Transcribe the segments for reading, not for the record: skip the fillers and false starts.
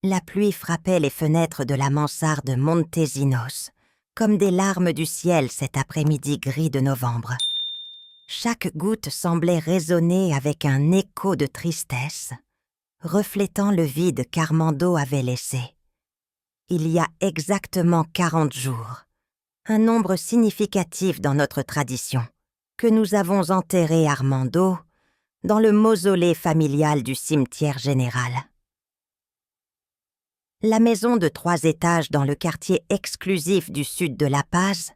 La pluie frappait les fenêtres de la mansarde Montesinos, comme des larmes du ciel cet après-midi gris de novembre. Chaque goutte semblait résonner avec un écho de tristesse, reflétant le vide qu'Armando avait laissé. Il y a exactement 40 jours, un nombre significatif dans notre tradition, que nous avons enterré Armando dans le mausolée familial du cimetière général. La maison de 3 étages dans le quartier exclusif du sud de La Paz,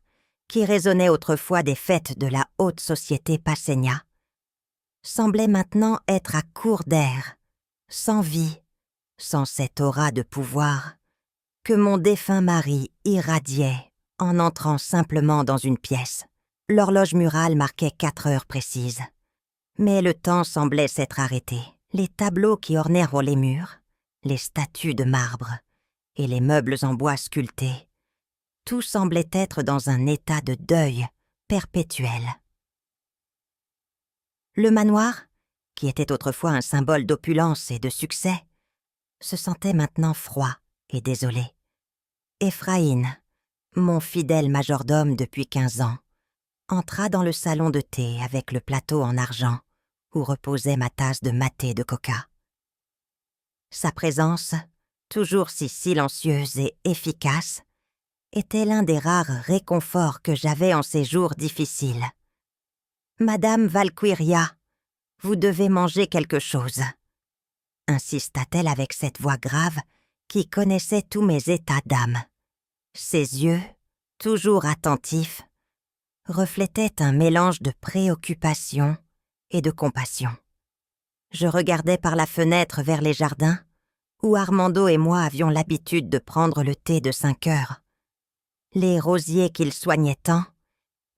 qui résonnait autrefois des fêtes de la haute société paceña, semblait maintenant être à court d'air, sans vie, sans cette aura de pouvoir que mon défunt mari irradiait en entrant simplement dans une pièce. L'horloge murale marquait 4 heures précises. Mais le temps semblait s'être arrêté. Les tableaux qui ornèrent les murs, les statues de marbre et les meubles en bois sculptés, tout semblait être dans un état de deuil perpétuel. Le manoir, qui était autrefois un symbole d'opulence et de succès, se sentait maintenant froid et désolé. Ephraïn, mon fidèle majordome depuis 15 ans, entra dans le salon de thé avec le plateau en argent où reposait ma tasse de maté de coca. Sa présence, toujours si silencieuse et efficace, était l'un des rares réconforts que j'avais en ces jours difficiles. « Madame Valkyria, vous devez manger quelque chose », insista-t-elle avec cette voix grave qui connaissait tous mes états d'âme. Ses yeux, toujours attentifs, reflétaient un mélange de préoccupation et de compassion. Je regardais par la fenêtre vers les jardins, où Armando et moi avions l'habitude de prendre le thé de 5 heures. Les rosiers qu'il soignait tant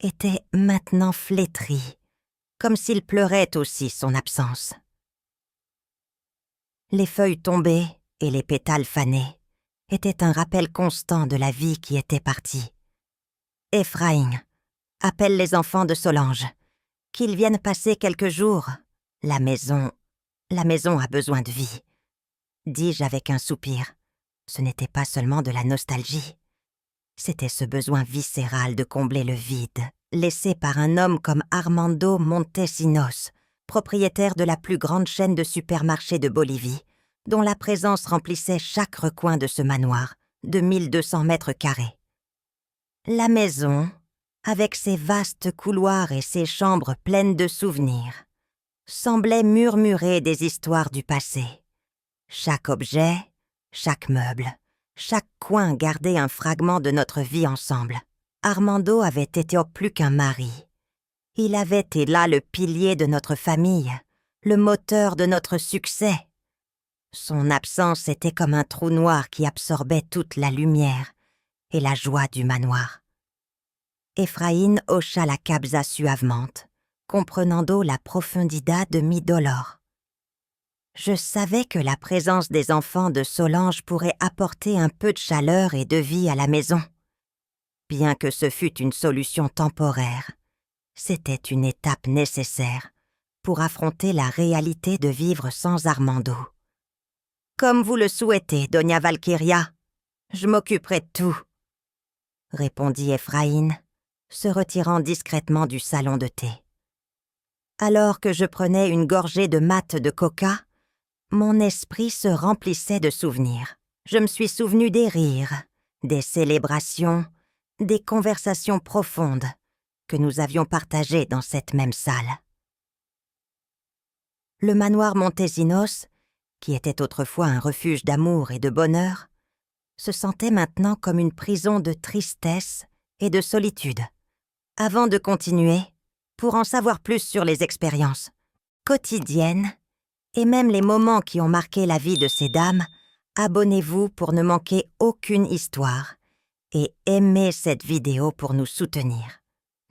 étaient maintenant flétris, comme s'il pleurait aussi son absence. Les feuilles tombées et les pétales fanés étaient un rappel constant de la vie qui était partie. « Ephraïn, appelle les enfants de Solange, qu'ils viennent passer quelques jours. La maison a besoin de vie. » dis-je avec un soupir. Ce n'était pas seulement de la nostalgie. C'était ce besoin viscéral de combler le vide, laissé par un homme comme Armando Montesinos, propriétaire de la plus grande chaîne de supermarchés de Bolivie, dont la présence remplissait chaque recoin de ce manoir, de 1200 mètres carrés. La maison, avec ses vastes couloirs et ses chambres pleines de souvenirs, semblait murmurer des histoires du passé. Chaque objet, chaque meuble, chaque coin gardait un fragment de notre vie ensemble. Armando avait été plus qu'un mari. Il avait été là le pilier de notre famille, le moteur de notre succès. Son absence était comme un trou noir qui absorbait toute la lumière et la joie du manoir. Ephraïn hocha la cabza suavement, comprenando la profundidad de mi dolor. Je savais que la présence des enfants de Solange pourrait apporter un peu de chaleur et de vie à la maison. Bien que ce fût une solution temporaire, c'était une étape nécessaire pour affronter la réalité de vivre sans Armando. « Comme vous le souhaitez, Doña Valkyria, je m'occuperai de tout, » répondit Ephraïn, se retirant discrètement du salon de thé. Alors que je prenais une gorgée de mat de coca, mon esprit se remplissait de souvenirs. Je me suis souvenu des rires, des célébrations, des conversations profondes que nous avions partagées dans cette même salle. Le manoir Montesinos, qui était autrefois un refuge d'amour et de bonheur, se sentait maintenant comme une prison de tristesse et de solitude. Avant de continuer, pour en savoir plus sur les expériences quotidiennes et même les moments qui ont marqué la vie de ces dames, abonnez-vous pour ne manquer aucune histoire et aimez cette vidéo pour nous soutenir.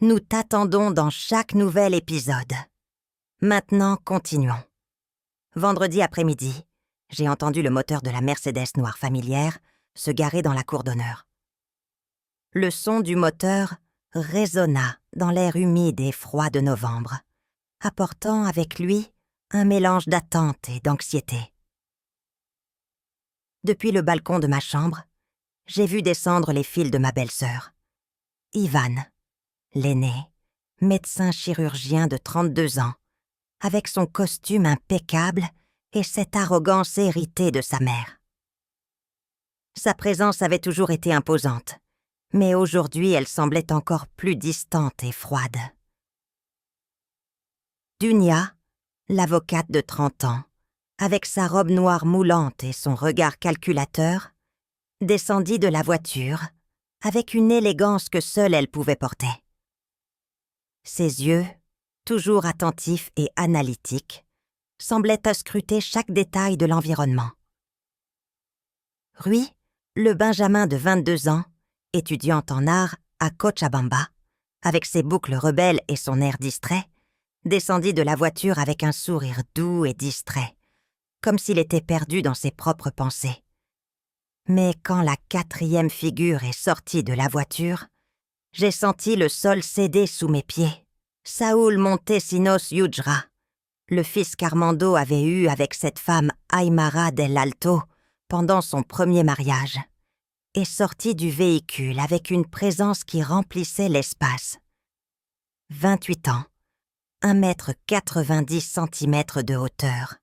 Nous t'attendons dans chaque nouvel épisode. Maintenant, continuons. Vendredi après-midi, j'ai entendu le moteur de la Mercedes noire familière se garer dans la cour d'honneur. Le son du moteur résonna dans l'air humide et froid de novembre, apportant avec lui un mélange d'attente et d'anxiété. Depuis le balcon de ma chambre, j'ai vu descendre les fils de ma belle-sœur. Ivan, l'aîné, médecin chirurgien de 32 ans, avec son costume impeccable et cette arrogance héritée de sa mère. Sa présence avait toujours été imposante, mais aujourd'hui elle semblait encore plus distante et froide. Dunia, l'avocate de 30 ans, avec sa robe noire moulante et son regard calculateur, descendit de la voiture avec une élégance que seule elle pouvait porter. Ses yeux, toujours attentifs et analytiques, semblaient ausculter chaque détail de l'environnement. Rui, le Benjamin de 22 ans, étudiante en art à Cochabamba, avec ses boucles rebelles et son air distrait, descendit de la voiture avec un sourire doux et distrait, comme s'il était perdu dans ses propres pensées. Mais quand la 4e figure est sortie de la voiture, j'ai senti le sol céder sous mes pieds. Saúl Montesinos Yujra, le fils qu'Armando avait eu avec cette femme Aymara del Alto pendant son premier mariage, est sorti du véhicule avec une présence qui remplissait l'espace. 28 ans, 1,90 m de hauteur,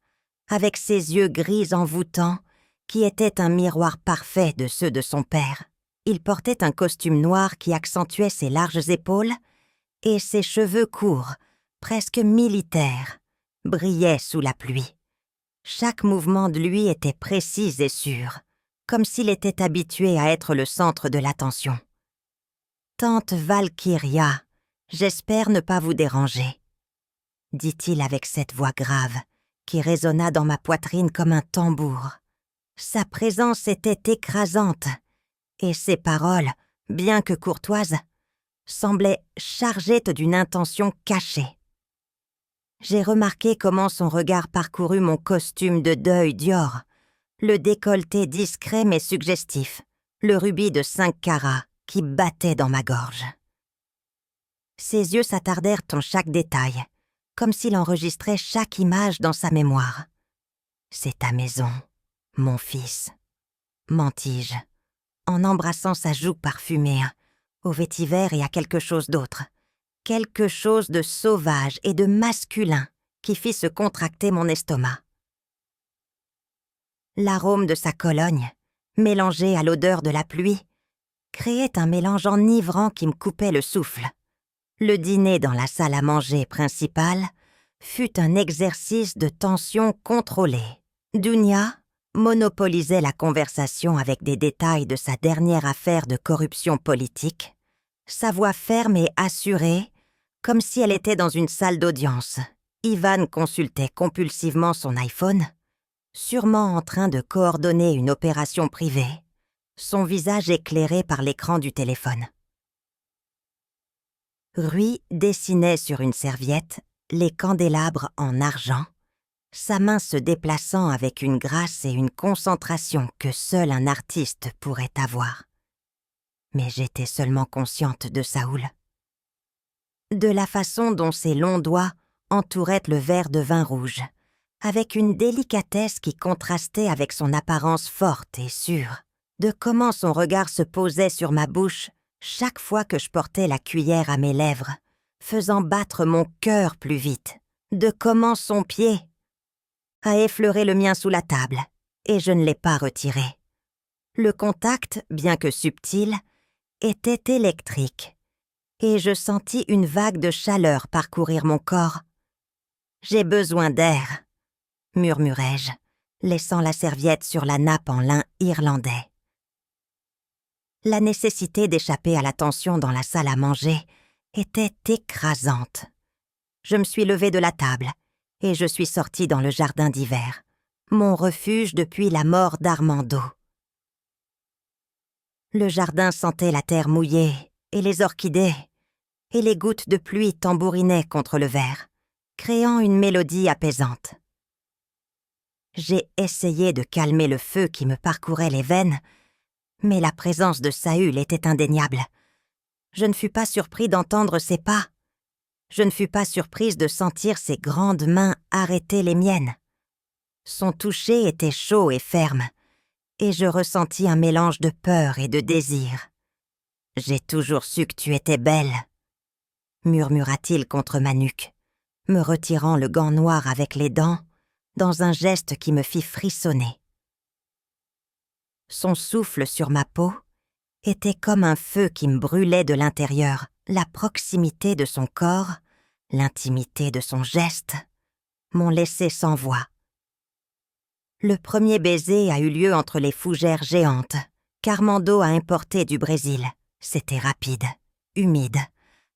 avec ses yeux gris envoûtants qui étaient un miroir parfait de ceux de son père. Il portait un costume noir qui accentuait ses larges épaules et ses cheveux courts, presque militaires, brillaient sous la pluie. Chaque mouvement de lui était précis et sûr, comme s'il était habitué à être le centre de l'attention. « Tante Valkyria, j'espère ne pas vous déranger, » dit-il avec cette voix grave qui résonna dans ma poitrine comme un tambour. Sa présence était écrasante, et ses paroles, bien que courtoises, semblaient chargées d'une intention cachée. J'ai remarqué comment son regard parcourut mon costume de deuil Dior, le décolleté discret mais suggestif, le rubis de 5 carats qui battait dans ma gorge. Ses yeux s'attardèrent en chaque détail, comme s'il enregistrait chaque image dans sa mémoire. « C'est ta maison, mon fils, » mentis-je, en embrassant sa joue parfumée, au vétiver et à quelque chose d'autre. Quelque chose de sauvage et de masculin qui fit se contracter mon estomac. L'arôme de sa cologne, mélangé à l'odeur de la pluie, créait un mélange enivrant qui me coupait le souffle. Le dîner dans la salle à manger principale fut un exercice de tension contrôlée. Dunia monopolisait la conversation avec des détails de sa dernière affaire de corruption politique, sa voix ferme et assurée, comme si elle était dans une salle d'audience. Ivan consultait compulsivement son iPhone, sûrement en train de coordonner une opération privée, son visage éclairé par l'écran du téléphone. Rui dessinait sur une serviette les candélabres en argent, sa main se déplaçant avec une grâce et une concentration que seul un artiste pourrait avoir. Mais j'étais seulement consciente de Saúl. De la façon dont ses longs doigts entouraient le verre de vin rouge, avec une délicatesse qui contrastait avec son apparence forte et sûre, de comment son regard se posait sur ma bouche chaque fois que je portais la cuillère à mes lèvres, faisant battre mon cœur plus vite, de comment son pied a effleuré le mien sous la table, et je ne l'ai pas retiré. Le contact, bien que subtil, était électrique, et je sentis une vague de chaleur parcourir mon corps. « J'ai besoin d'air », murmurai-je, laissant la serviette sur la nappe en lin irlandais. La nécessité d'échapper à la tension dans la salle à manger était écrasante. Je me suis levée de la table et je suis sortie dans le jardin d'hiver, mon refuge depuis la mort d'Armando. Le jardin sentait la terre mouillée et les orchidées, et les gouttes de pluie tambourinaient contre le verre, créant une mélodie apaisante. J'ai essayé de calmer le feu qui me parcourait les veines, mais la présence de Saúl était indéniable. Je ne fus pas surpris d'entendre ses pas. Je ne fus pas surprise de sentir ses grandes mains arrêter les miennes. Son toucher était chaud et ferme, et je ressentis un mélange de peur et de désir. « J'ai toujours su que tu étais belle », murmura-t-il contre ma nuque, me retirant le gant noir avec les dents, dans un geste qui me fit frissonner. Son souffle sur ma peau était comme un feu qui me brûlait de l'intérieur. La proximité de son corps, l'intimité de son geste, m'ont laissé sans voix. Le premier baiser a eu lieu entre les fougères géantes qu'Armando a importées du Brésil. C'était rapide, humide,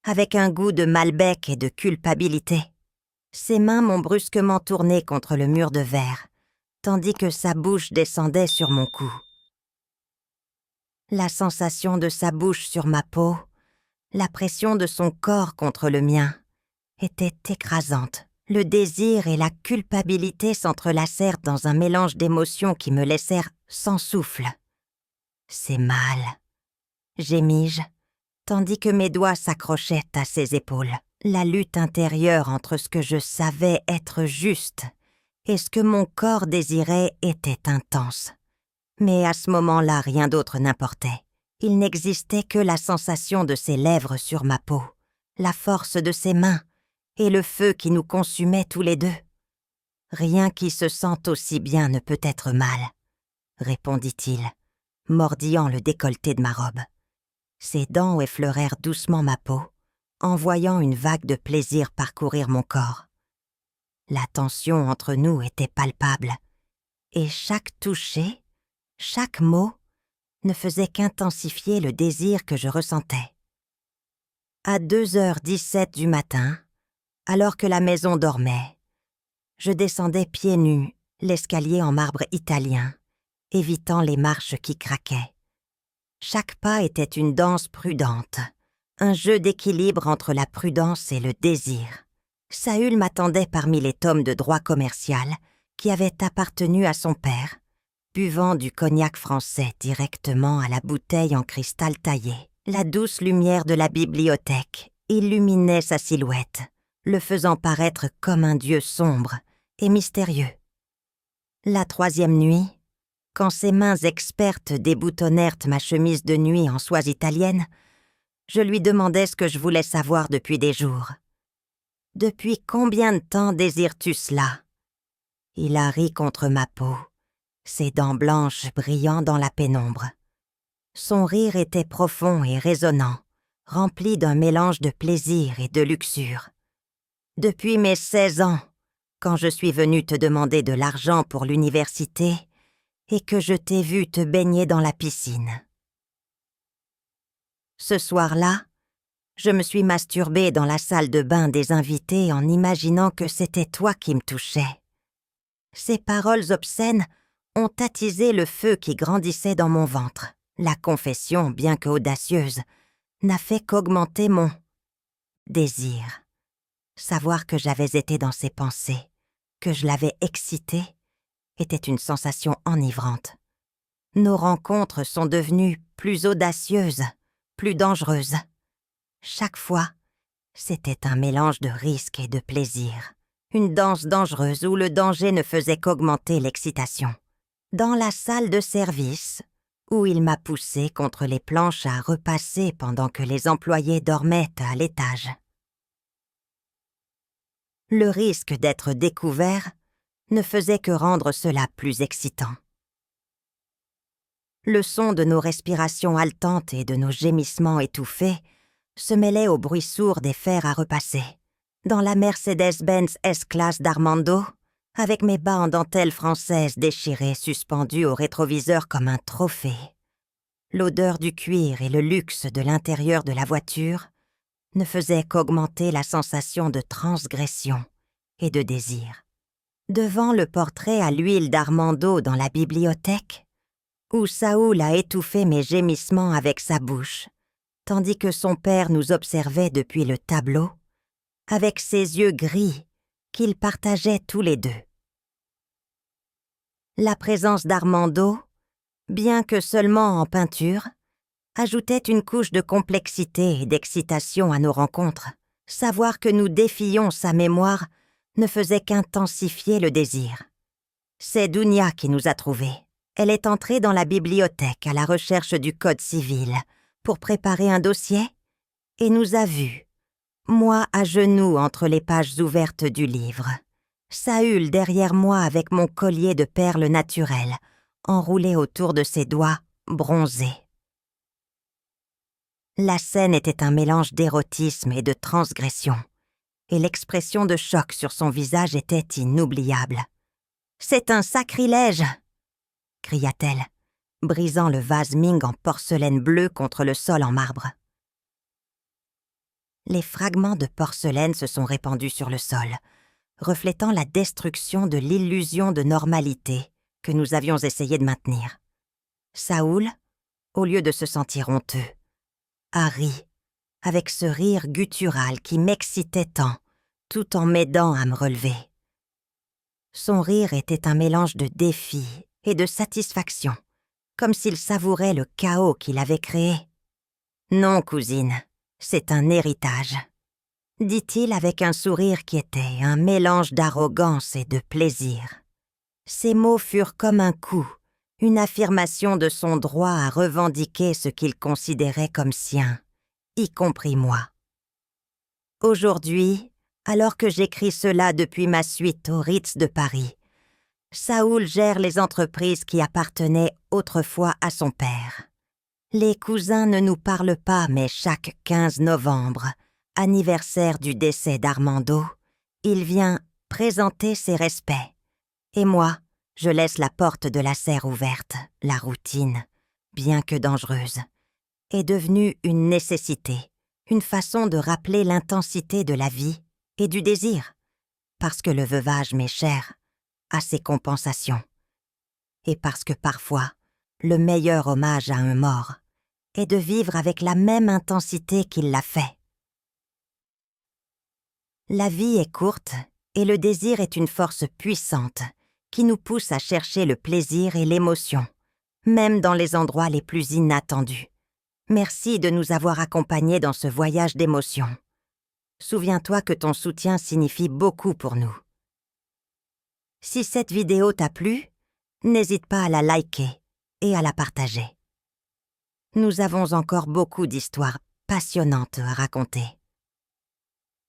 avec un goût de Malbec et de culpabilité. Ses mains m'ont brusquement tourné contre le mur de verre, tandis que sa bouche descendait sur mon cou. La sensation de sa bouche sur ma peau, la pression de son corps contre le mien, était écrasante. Le désir et la culpabilité s'entrelacèrent dans un mélange d'émotions qui me laissèrent sans souffle. « C'est mal », gémis-je, tandis que mes doigts s'accrochaient à ses épaules. La lutte intérieure entre ce que je savais être juste et ce que mon corps désirait était intense. Mais à ce moment-là, rien d'autre n'importait. Il n'existait que la sensation de ses lèvres sur ma peau, la force de ses mains et le feu qui nous consumait tous les deux. « Rien qui se sente aussi bien ne peut être mal », répondit-il, mordillant le décolleté de ma robe. Ses dents effleurèrent doucement ma peau, envoyant une vague de plaisir parcourir mon corps. La tension entre nous était palpable, et chaque toucher, chaque mot, ne faisait qu'intensifier le désir que je ressentais. À 2h17 du matin, alors que la maison dormait, je descendais pieds nus l'escalier en marbre italien, évitant les marches qui craquaient. Chaque pas était une danse prudente, un jeu d'équilibre entre la prudence et le désir. Saül m'attendait parmi les tomes de droit commercial qui avaient appartenu à son père, buvant du cognac français directement à la bouteille en cristal taillé. La douce lumière de la bibliothèque illuminait sa silhouette, le faisant paraître comme un dieu sombre et mystérieux. La troisième nuit, quand ses mains expertes déboutonnèrent ma chemise de nuit en soie italienne, je lui demandai ce que je voulais savoir depuis des jours. « Depuis combien de temps désires-tu cela ?» Il a ri contre ma peau, ses dents blanches brillant dans la pénombre. Son rire était profond et résonnant, rempli d'un mélange de plaisir et de luxure. « Depuis mes 16 ans, quand je suis venu te demander de l'argent pour l'université et que je t'ai vu te baigner dans la piscine. » Ce soir-là, je me suis masturbée dans la salle de bain des invités en imaginant que c'était toi qui me touchais. Ces paroles obscènes ont attisé le feu qui grandissait dans mon ventre. La confession, bien qu'audacieuse, n'a fait qu'augmenter mon désir. Savoir que j'avais été dans ses pensées, que je l'avais excité, était une sensation enivrante. Nos rencontres sont devenues plus audacieuses, plus dangereuses. Chaque fois, c'était un mélange de risque et de plaisir. Une danse dangereuse où le danger ne faisait qu'augmenter l'excitation. Dans la salle de service, où il m'a poussé contre les planches à repasser pendant que les employés dormaient à l'étage. Le risque d'être découvert ne faisait que rendre cela plus excitant. Le son de nos respirations haletantes et de nos gémissements étouffés se mêlait au bruit sourd des fers à repasser. Dans la Mercedes-Benz S-Class d'Armando, avec mes bas en dentelle française déchirés suspendus au rétroviseur comme un trophée, l'odeur du cuir et le luxe de l'intérieur de la voiture ne faisaient qu'augmenter la sensation de transgression et de désir. Devant le portrait à l'huile d'Armando dans la bibliothèque, où Saül a étouffé mes gémissements avec sa bouche, tandis que son père nous observait depuis le tableau, avec ses yeux gris qu'ils partageaient tous les deux. La présence d'Armando, bien que seulement en peinture, ajoutait une couche de complexité et d'excitation à nos rencontres. Savoir que nous défions sa mémoire ne faisait qu'intensifier le désir. C'est Dounia qui nous a trouvés. Elle est entrée dans la bibliothèque à la recherche du code civil pour préparer un dossier et nous a vus, moi à genoux entre les pages ouvertes du livre, Saül derrière moi avec mon collier de perles naturelles, enroulé autour de ses doigts bronzés. La scène était un mélange d'érotisme et de transgression, et l'expression de choc sur son visage était inoubliable. « C'est un sacrilège !» cria-t-elle, brisant le vase Ming en porcelaine bleue contre le sol en marbre. Les fragments de porcelaine se sont répandus sur le sol, reflétant la destruction de l'illusion de normalité que nous avions essayé de maintenir. Saül, au lieu de se sentir honteux, a ri, avec ce rire guttural qui m'excitait tant, tout en m'aidant à me relever. Son rire était un mélange de défi et de satisfaction, comme s'il savourait le chaos qu'il avait créé. « Non, cousine, c'est un héritage », dit-il avec un sourire qui était un mélange d'arrogance et de plaisir. Ces mots furent comme un coup, une affirmation de son droit à revendiquer ce qu'il considérait comme sien, y compris moi. Aujourd'hui, alors que j'écris cela depuis ma suite au Ritz de Paris, Saül gère les entreprises qui appartenaient autrefois à son père. Les cousins ne nous parlent pas, mais chaque 15 novembre, anniversaire du décès d'Armando, il vient présenter ses respects. Et moi, je laisse la porte de la serre ouverte. La routine, bien que dangereuse, est devenue une nécessité, une façon de rappeler l'intensité de la vie et du désir, parce que le veuvage m'est cher, à ses compensations, et parce que parfois, le meilleur hommage à un mort est de vivre avec la même intensité qu'il l'a fait. La vie est courte et le désir est une force puissante qui nous pousse à chercher le plaisir et l'émotion, même dans les endroits les plus inattendus. Merci de nous avoir accompagnés dans ce voyage d'émotions. Souviens-toi que ton soutien signifie beaucoup pour nous. Si cette vidéo t'a plu, n'hésite pas à la liker et à la partager. Nous avons encore beaucoup d'histoires passionnantes à raconter.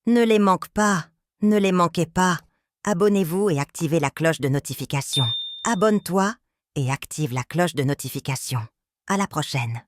Ne les manque pas, ne les manquez pas. Abonnez-vous et activez la cloche de notification. Abonne-toi et active la cloche de notification. À la prochaine.